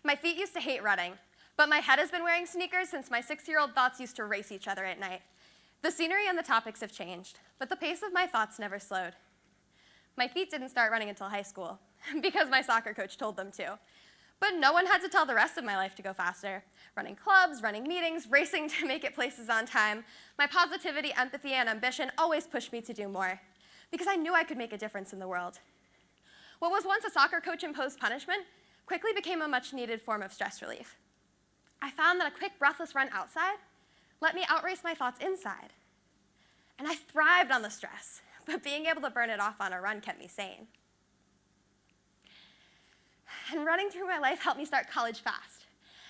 My feet used to hate running, but my head has been wearing sneakers since my 6-year-old thoughts used to race each other at night. The scenery and the topics have changed, but the pace of my thoughts never slowed. My feet didn't start running until high school, because my soccer coach told them to. But no one had to tell the rest of my life to go faster. Running clubs, running meetings, racing to make it places on time. My positivity, empathy, and ambition always pushed me to do more, because I knew I could make a difference in the world. What was once a soccer coach-imposed punishment quickly became a much-needed form of stress relief. I found that a quick, breathless run outside let me outrace my thoughts inside. And I thrived on the stress, but being able to burn it off on a run kept me sane. And running through my life helped me start college fast.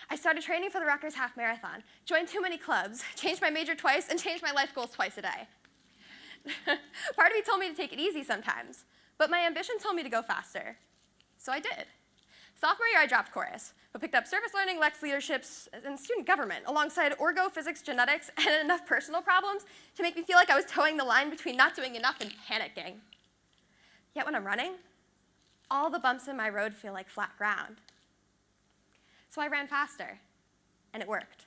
I started training for the Rutgers Half Marathon, joined too many clubs, changed my major twice, and changed my life goals twice a day. Part of me told me to take it easy sometimes, but my ambition told me to go faster. So I did. Sophomore year, I dropped chorus, but picked up service learning, Lex Leaderships, and student government, alongside orgo, physics, genetics, and enough personal problems to make me feel like I was towing the line between not doing enough and panicking. Yet when I'm running, all the bumps in my road feel like flat ground. So I ran faster, and it worked.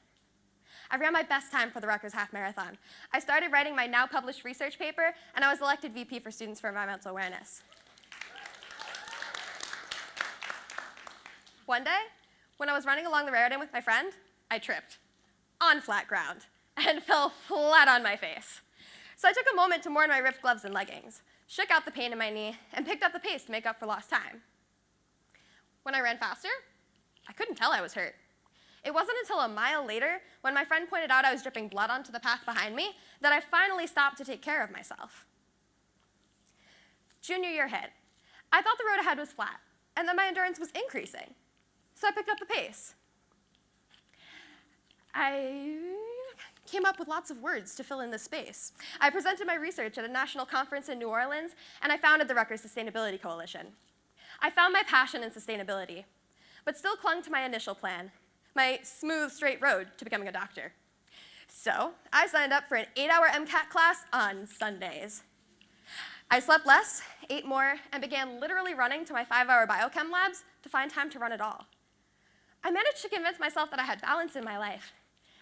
I ran my best time for the Rutgers Half Marathon. I started writing my now published research paper, and I was elected VP for Students for Environmental Awareness. One day, when I was running along the Raritan with my friend, I tripped on flat ground and fell flat on my face. So I took a moment to mourn my ripped gloves and leggings, shook out the pain in my knee, and picked up the pace to make up for lost time. When I ran faster, I couldn't tell I was hurt. It wasn't until a mile later, when my friend pointed out I was dripping blood onto the path behind me, that I finally stopped to take care of myself. Junior year hit. I thought the road ahead was flat, and that my endurance was increasing. So I picked up the pace. I came up with lots of words to fill in this space. I presented my research at a national conference in New Orleans, and I founded the Rutgers Sustainability Coalition. I found my passion in sustainability, but still clung to my initial plan, my smooth, straight road to becoming a doctor. So I signed up for an 8-hour MCAT class on Sundays. I slept less, ate more, and began literally running to my 5-hour biochem labs to find time to run at all. I managed to convince myself that I had balance in my life,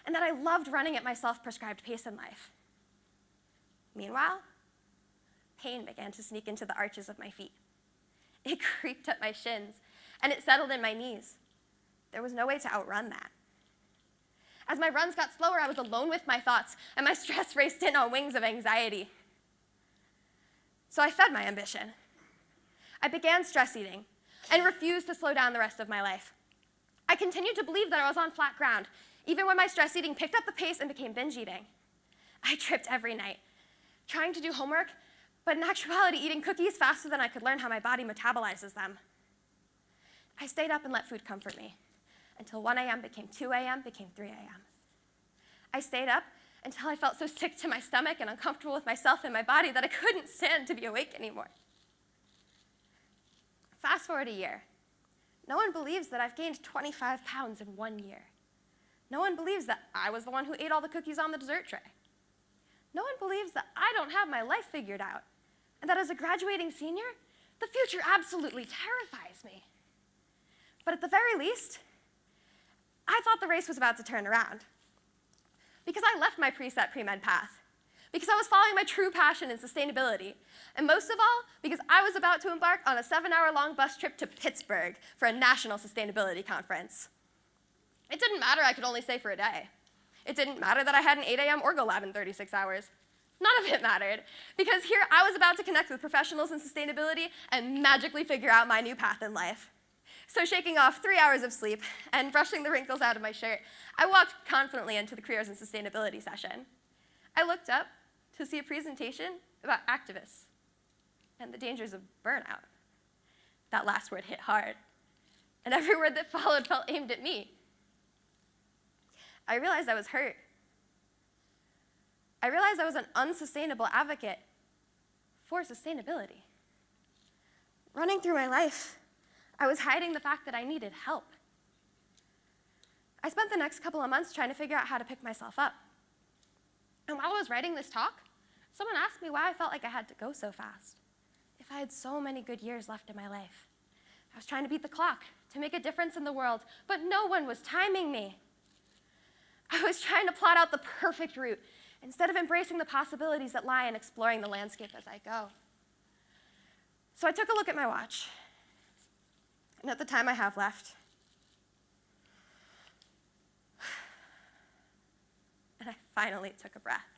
and that I loved running at my self-prescribed pace in life. Meanwhile, pain began to sneak into the arches of my feet. It creeped up my shins, and it settled in my knees. There was no way to outrun that. As my runs got slower, I was alone with my thoughts, and my stress raced in on wings of anxiety. So I fed my ambition. I began stress eating, and refused to slow down the rest of my life. I continued to believe that I was on flat ground, even when my stress eating picked up the pace and became binge eating. I tripped every night, trying to do homework, but in actuality eating cookies faster than I could learn how my body metabolizes them. I stayed up and let food comfort me, until 1 a.m. became 2 a.m., became 3 a.m. I stayed up until I felt so sick to my stomach and uncomfortable with myself and my body that I couldn't stand to be awake anymore. Fast forward a year. No one believes that I've gained 25 pounds in 1 year. No one believes that I was the one who ate all the cookies on the dessert tray. No one believes that I don't have my life figured out, and that as a graduating senior, the future absolutely terrifies me. But at the very least, I thought the race was about to turn around. Because I left my preset pre-med path. Because I was following my true passion in sustainability. And most of all, because I was about to embark on a 7-hour-long bus trip to Pittsburgh for a national sustainability conference. It didn't matter I could only stay for a day. It didn't matter that I had an 8 a.m. orgo lab in 36 hours. None of it mattered, because here I was about to connect with professionals in sustainability and magically figure out my new path in life. So shaking off 3 hours of sleep and brushing the wrinkles out of my shirt, I walked confidently into the careers in sustainability session. I looked up to see a presentation about activists and the dangers of burnout. That last word hit hard, and every word that followed felt aimed at me. I realized I was hurt. I realized I was an unsustainable advocate for sustainability. Running through my life, I was hiding the fact that I needed help. I spent the next couple of months trying to figure out how to pick myself up. And while I was writing this talk, someone asked me why I felt like I had to go so fast. If I had so many good years left in my life. I was trying to beat the clock, to make a difference in the world, but no one was timing me. I was trying to plot out the perfect route instead of embracing the possibilities that lie in exploring the landscape as I go. So I took a look at my watch, and at the time I have left, and I finally took a breath.